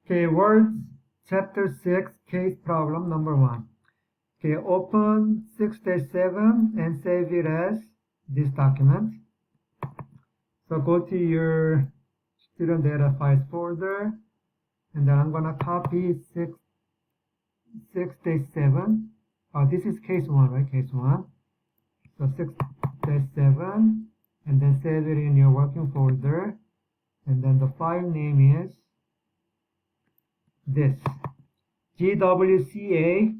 Okay, words, chapter 6, case problem number 1. Okay, open 6-7 and save it as this document. So go to your student data files folder, and then I'm gonna copy 6-7. This is case 1, right? Case 1. So 6-7, and then save it in your working folder, and then the file name is this GWCA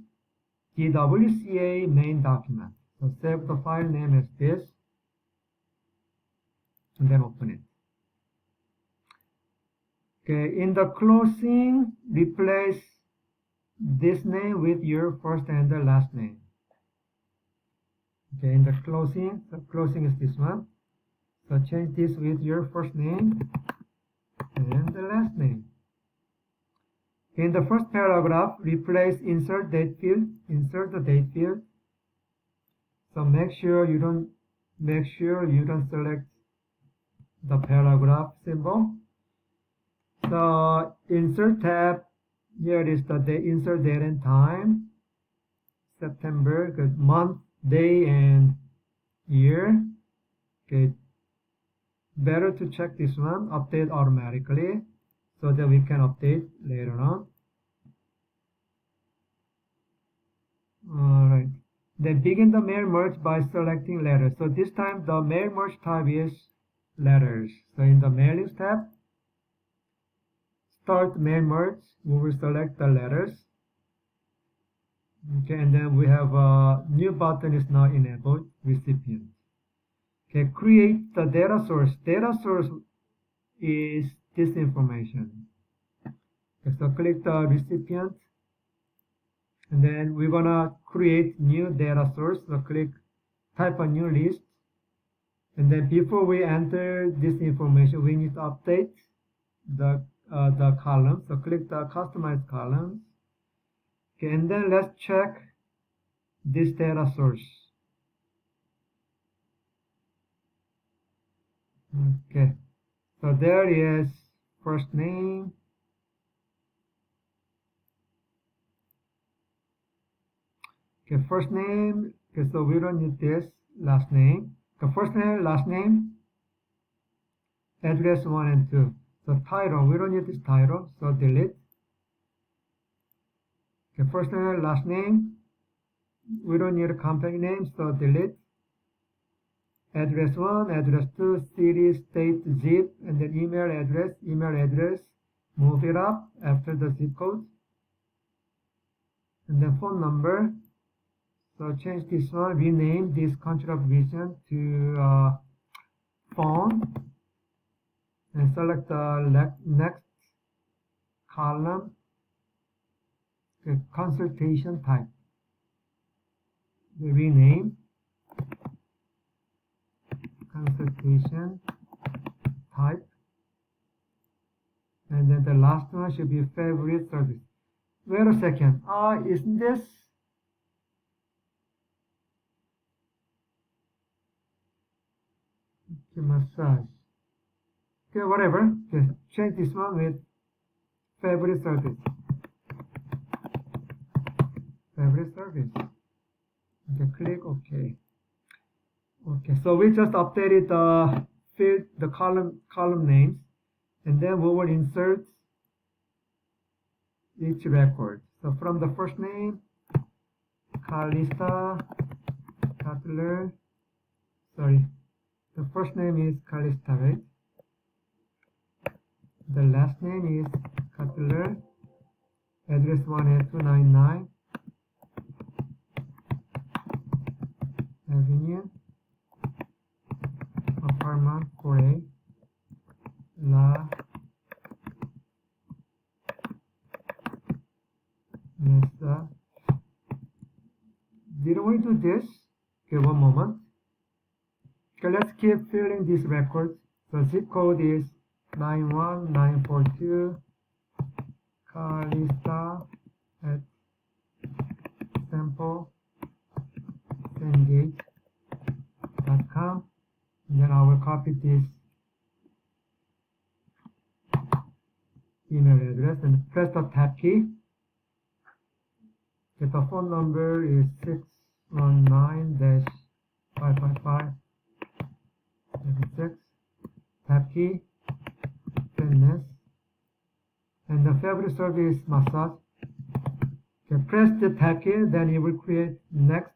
main document. So save the file name as this, and then open it. Okay, in the closing, replace this name with your first and the last name. Okay, in the closing, the closing is this one. So change this with your first name and the last name. In the first paragraph, replace insert date field, insert the date field. So make sure you don't select the paragraph symbol. So insert tab, here is the insert date and time, September, good month, day, and year. Okay, better to check this one, update automatically, so that we can update later on. Alright, then begin the mail merge by selecting letters. So this time the mail merge type is letters. So in the mailings tab, start mail merge, we will select the letters. Okay, and then we have a new button is now enabled, recipient. Okay, create the data source. Data source is this information. Okay, so click the recipient, and then we're gonna create new data source. So type a new list, and then before we enter this information, we need to update the column. So click the customize columns. Okay, and then let's check this data source. Okay, so there is first name, okay, first name. Okay, so we don't need this last name. The first name, last name, address 1 and 2. So title, we don't need this title, so delete. Okay, first name, last name, we don't need a company name, so delete. Address 1, address 2, city, state, zip, and then email address, move it up after the zip code. And then phone number, so change this one, rename this country of vision to phone, and select the next column, the consultation type, the rename, consultation type, and then the last one should be favorite service. Wait a second, isn't this massage? Okay, whatever. Okay, change this one with favorite service. Favorite service. Okay, click OK. Okay, so we just updated the field, the column names, and then we will insert each record. So from the first name, Kalista Cutler. Sorry, the first name is Kalista, right? The last name is Cutler. Address 18299 Avenue, apartment 4A, La Mesa. Didn't we do this? Okay, one moment. Okay, let's keep filling these records. So zip code is 91942. Kalista at Sengate.com. And then I will copy this email address, and press the tab key. Okay, the phone number is 619-555-76. Tab key, fitness, and the favorite service massage. Okay, press the tab key, then it will create next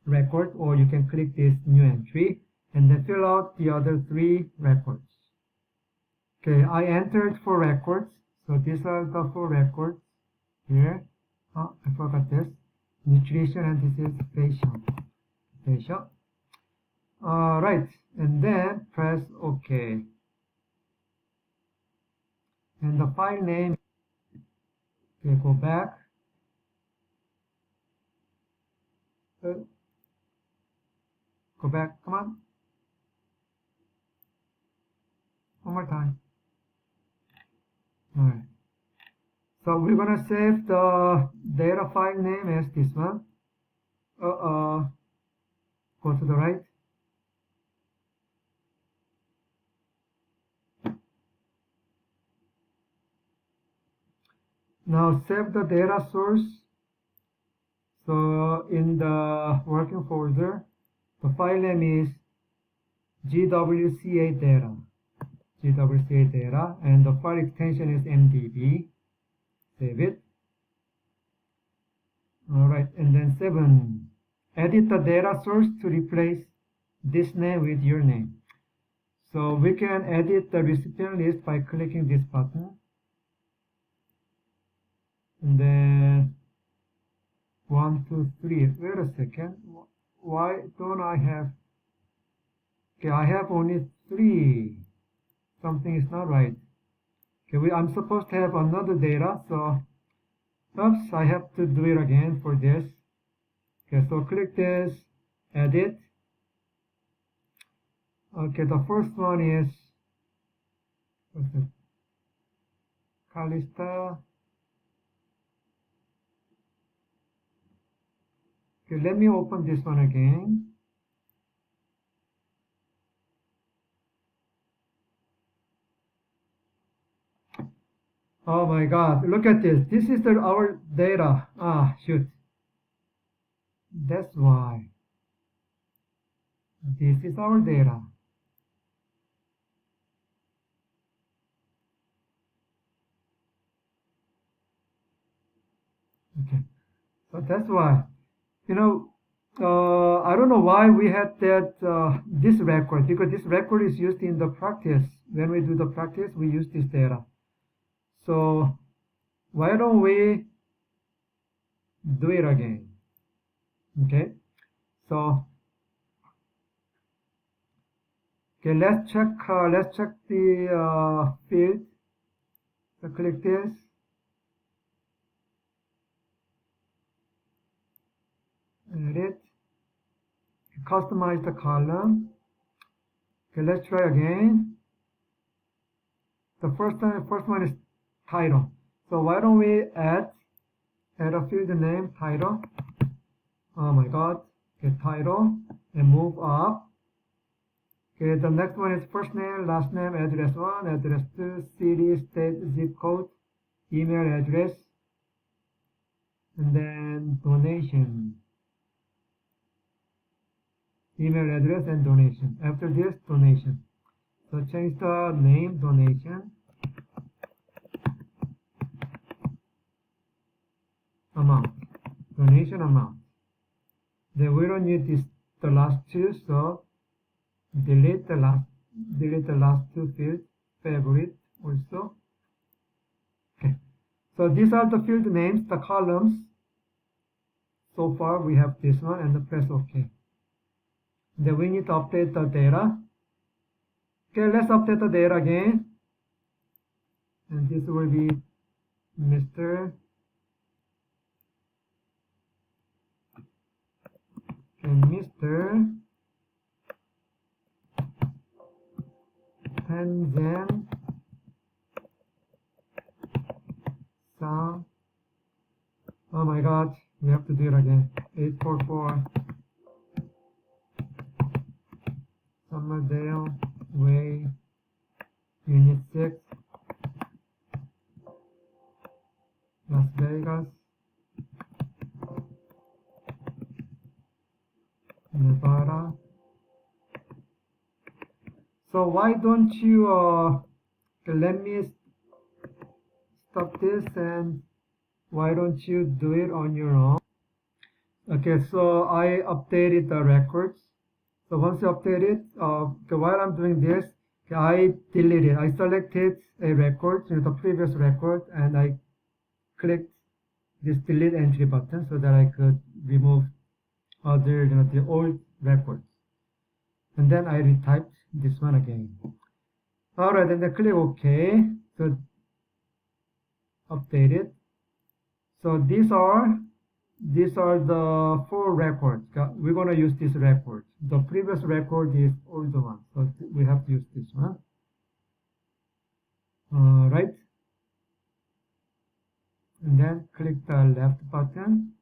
record, or you can click this new entry and then fill out the other 3 records. Okay, I entered 4 records, so these are the 4 records here. Oh, I forgot this. Nutrition, and this is facial. Right, and then press OK. And the file name, okay, go back. Go back, come on. One more time. Alright. So we're gonna save the data file name as this one. Go to the right. Now save the data source. So in the working folder, the file name is GWCA data, and the file extension is MDB. Save it. Alright, and then 7. Edit the data source to replace this name with your name. So we can edit the recipient list by clicking this button. And then 1, 2, 3. Wait a second. Why don't I have? Okay, I have only 3. Something is not right. Okay, I'm supposed to have another data, so oops, I have to do it again for this. Okay, so click this, edit. Okay, the first one is, what's it? Calista. Okay, let me open this one again. Oh my God, look at this. This is our data. Ah, shoot. That's why. This is our data. Okay, so that's why. You know, I don't know why we had that this record, because this record is used in the practice. When we do the practice, we use this data. So why don't we do it again? Okay, so okay, let's check the field. So click this. Edit. Customize the column. Okay, let's try again. The first one is title. So why don't we add a field name, title. Oh my God. Okay, title, and move up. Okay, the next one is first name, last name, address 1, address 2, city, state, zip code, email address, and then donation. Email address and donation. After this, donation. So change the name, donation. Amount. Donation amount. Then we don't need the last 2, so delete the last 2 fields. Favorite also. Okay. So these are the field names, the columns. So far we have this one, and press OK. Then we need to update the data. Okay, let's update the data again. And this will be Mr. and Mr. Tenzan Sang. Oh my God, we have to do it again. 844 Summerdale Way, Unit 6, Vegas, Nevada. So why don't you let me stop this, and why don't you do it on your own? Okay, so I updated the records. So once you update it, okay, while I'm doing this, okay, I deleted. I selected a record, the previous record, and I clicked this delete entry button so that I could remove other, the old records. And then I retyped this one again. Alright, and then click OK. So update it. So these are the 4 records. We're gonna use this record. The previous record is older one, so we have to use this one. Right, and then click the left button.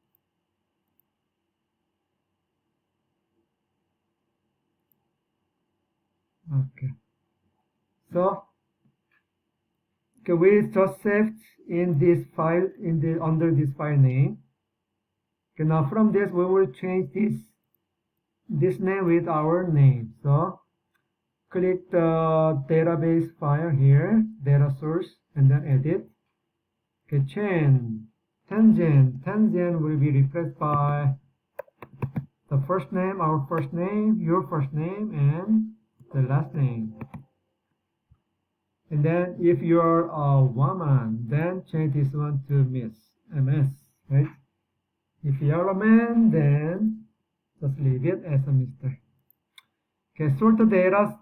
Okay, so okay, we just saved in this file under this file name. Okay, now from this we will change this name with our name. So click the database file here, data source, and then edit. Okay, tangent will be replaced by the first name, our first name, your first name, and the last name. And then if you're a woman, then change this one to Miss, MS, right? If you're a man, then just leave it as a Mr. Okay, sort the data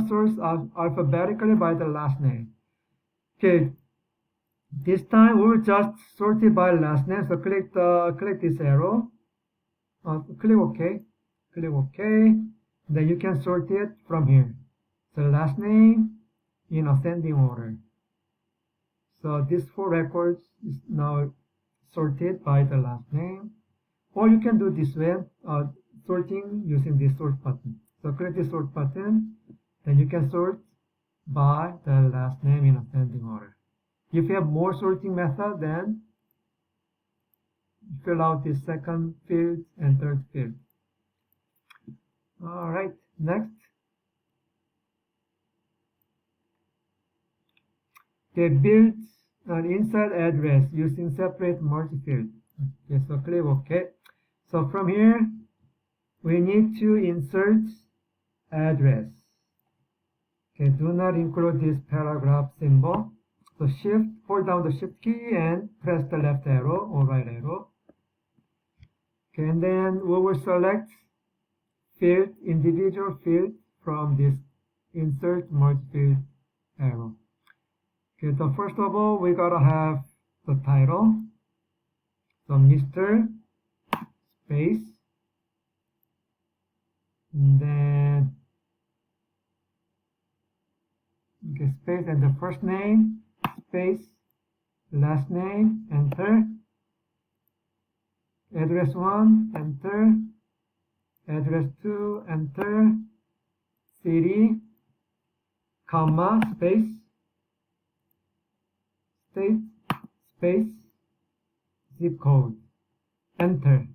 source alphabetically by the last name. Okay, this time we will just sort it by last name. So click this arrow. Click OK. Click OK. Then you can sort it from here. So last name in ascending order. So these 4 records is now sorted by the last name. Or you can do this way, sorting using this sort button. So click the sort button, then you can sort by the last name in ascending order. If you have more sorting method, then fill out the second field and third field. Alright, next. Okay, build an inside address using separate multi-field. Okay, so click OK. So from here, we need to insert address. Okay, do not include this paragraph symbol. So hold down the shift key and press the left arrow or right arrow. Okay, and then we will select individual field from this insert multi-field arrow. Okay, so first of all, we gotta have the title. So Mr. space, and then space and the first name, space, last name, enter. Address 1, enter. Address 2, enter. City, comma, space, state, space, zip code, enter.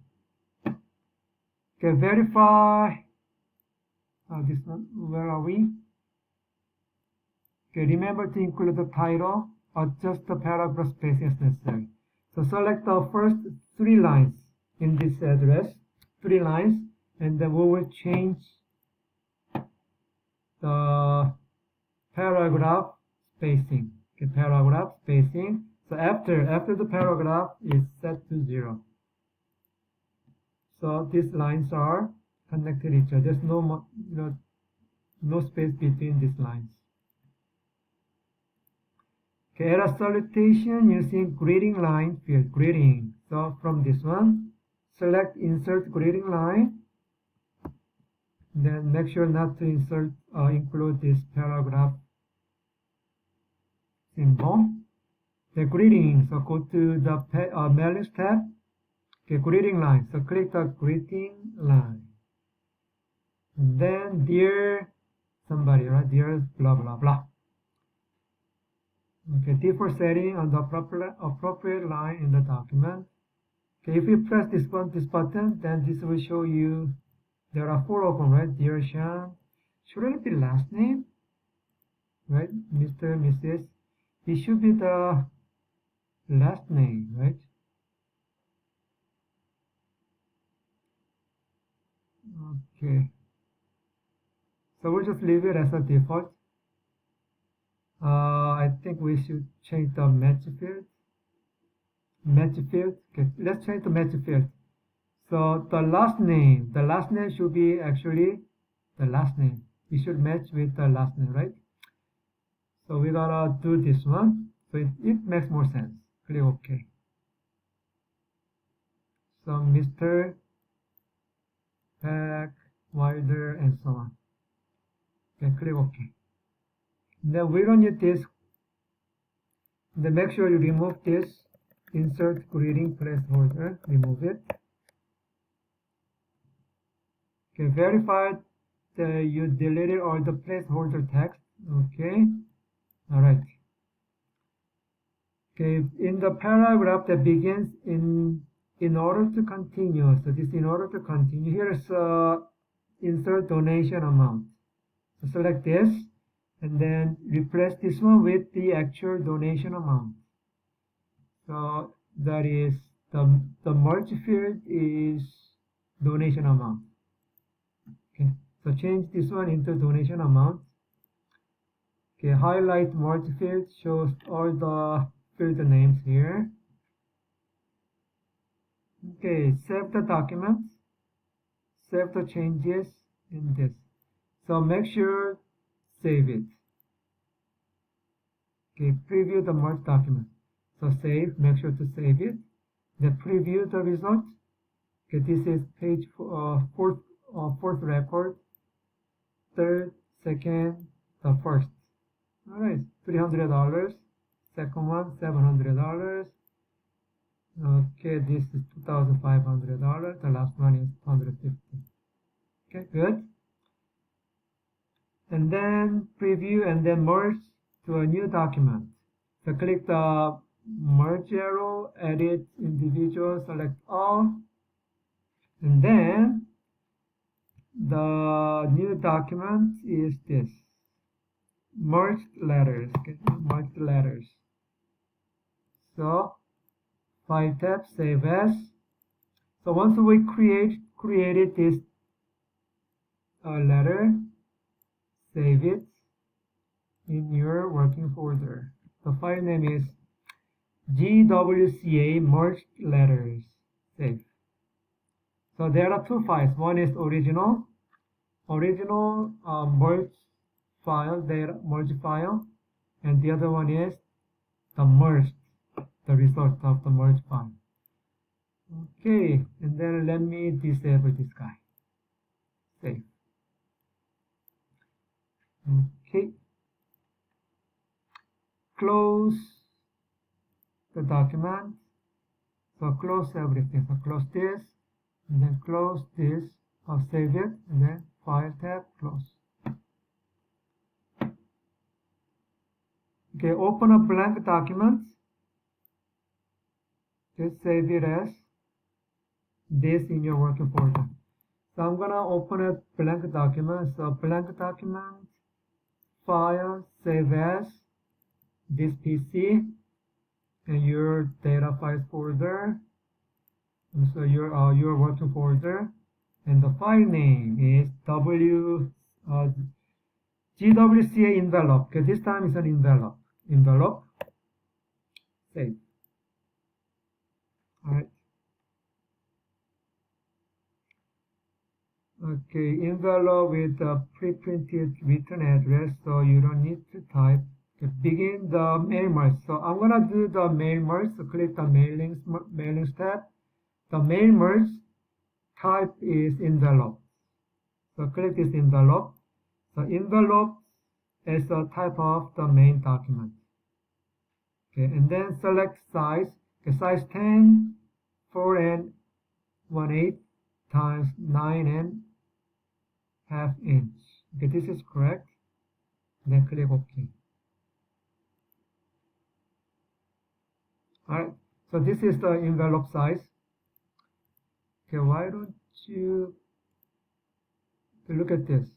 Okay, verify. This one, where are we? Okay, remember to include the title or just the paragraph spacing as necessary. So select the first 3 lines in this address, 3 lines, and then we will change the paragraph spacing. Okay, paragraph spacing. So after the paragraph is set to 0. So these lines are connected each other. There's no space between these lines. Okay, add a salutation using greeting line field, greeting. So from this one, select insert greeting line. Then make sure not to include this paragraph symbol. The greeting, so go to the mailings tab. Okay, greeting line. So click the greeting line. And then dear somebody, right? Dear blah blah blah. Okay, default setting on the appropriate line in the document. Okay, if you press this button, then this will show you there are 4 of them, right? Dear Sean, shouldn't it be last name, right? Mr., Mrs. It should be the last name, right? Okay, so we'll just leave it as a default. I think we should change the match field. Match field. Okay, let's change the match field. So the last name should be actually the last name. It should match with the last name, right? So we gotta do this one. So it makes more sense. Click OK. So Mr. Pack, Wilder, and so on. Okay, click OK. Then we don't need this. Then make sure you remove this insert greeting placeholder. Remove it. Okay, verify that you deleted all the placeholder text. Okay. All right. Okay, in the paragraph that begins in order to continue. So this in order to continue. Here's insert donation amount. So select this and then replace this one with the actual donation amount. So that is the merge field is donation amount. Okay, so change this one into donation amount. Okay, highlight merge field shows all the field names here. Okay, save the document, save the changes in this. So make sure save it. Okay, preview the merge document. So save, make sure to save it. Then preview the result. Okay, this is page fourth record, third, second, the first. All right, $300. Second one, $700. Okay, this is $2,500. The last one is $150. Okay, good. And then preview and then merge to a new document. So click the merge arrow, edit individual, select all, and then the new document is this merged letters. Okay, merged letters. So file tab, save as. So once we created this letter, save it in your working folder. The file name is GWCA merged letters. Save. So there are 2 files. One is original merge file, merge file, and the other one is the merged, the result of the merge file. Okay, and then let me disable this guy. Save. Okay. Close the document. So close everything. So close this, and then close this. I'll save it, and then File tab, close. Okay, open a blank document. Just save it as this in your working folder. So I'm gonna open a blank document. So blank document, file, save as this PC and your data files folder. And so your working folder, and the file name is GWCA envelope. Okay, this time it's an envelope. Envelope. Save. All right. Okay, envelope with a pre-printed return address, so you don't need to type. Okay, begin the mail merge. So I'm gonna do the mail merge. So click the mailings tab. The mail merge type is envelope. So click this envelope. So envelope is a type of the main document. Okay, and then select size. Okay, size 10, 4 and 1/8 times 9 and half inch. Okay, this is correct. Then click OK. All right. So this is the envelope size. Okay, why don't you look at this?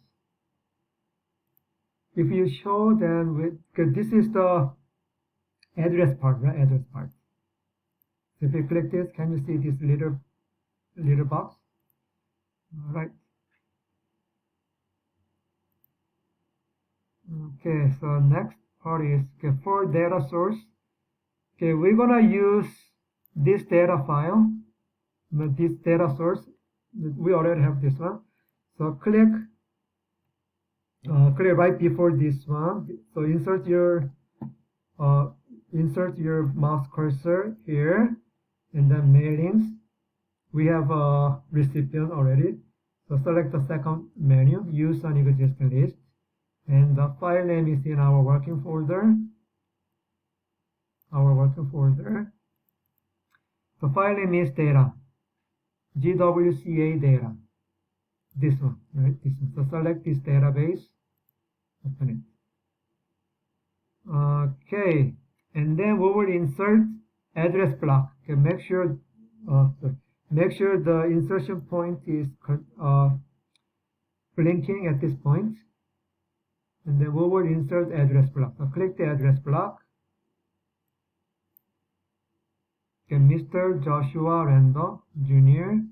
If you show, then this is the address part, right? Address part. So if you click this, can you see this little box? All right. Okay, so next part is okay, for data source. Okay, we're gonna use this data file, this data source. We already have this one. So click right before this one. So insert your mouse cursor here, and then mailings. We have a recipient already. So select the second menu, use an existing list, and the file name is in our working folder. The file name is data, GWCA data. This one, right? This one. So select this database, open it. Okay, and then we will insert address block. Okay, make sure the insertion point is blinking at this point, and then we will insert address block. So click the address block. Okay, Mr. Joshua Randall Jr.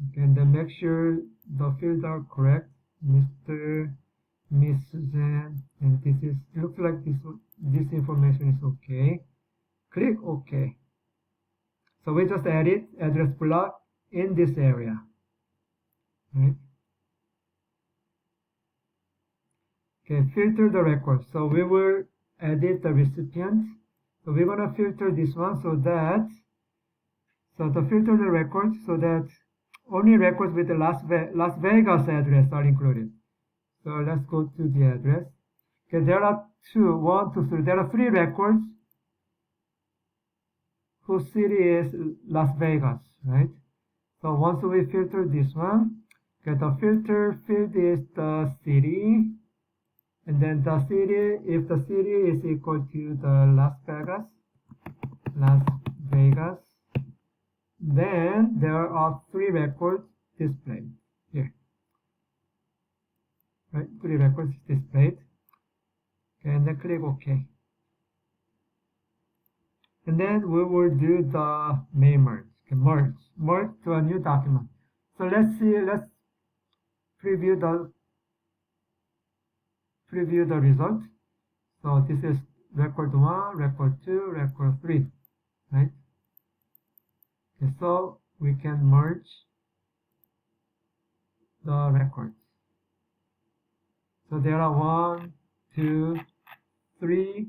Okay, and then make sure the fields are correct. Mr. Miss Suzanne, and this is looks like this information is okay. Click OK. So we just added address block in this area. Right? Okay, filter the record. So we will edit the recipient. So we're gonna filter this one so to filter the records so that only records with the Las Vegas address are included. So let's go to the address. Okay, there are there are three records whose city is Las Vegas, right? So once we filter this one, okay, the filter field is the city, and then the city, if the city is equal to the Las Vegas, then there are three records displayed here. Right, three records displayed. Okay, and then click OK. And then we will do the main merge. Okay, merge to a new document. So let's preview the result. So this is record 1, record 2, record 3, right? Okay, so we can merge the records. So there are 1, 2, 3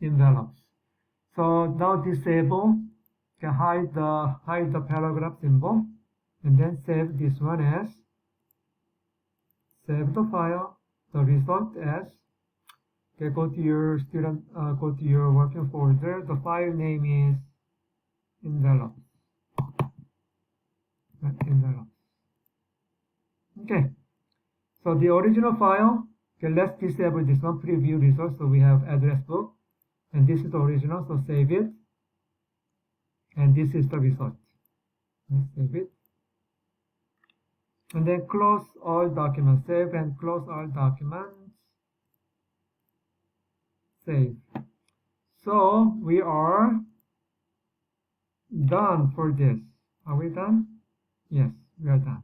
envelopes. So now disable, can hide the paragraph symbol, and then save this one as, save the file, the result as, okay, go to your working folder. The file name is envelopes. Envelopes. Okay. So the original file, okay, let's disable this one, preview results. So we have address book, and this is the original, so save it. And this is the result. Let's save it. And then close all documents. Save and close all documents. Save. So we are done for this. Are we done? Yes, we are done.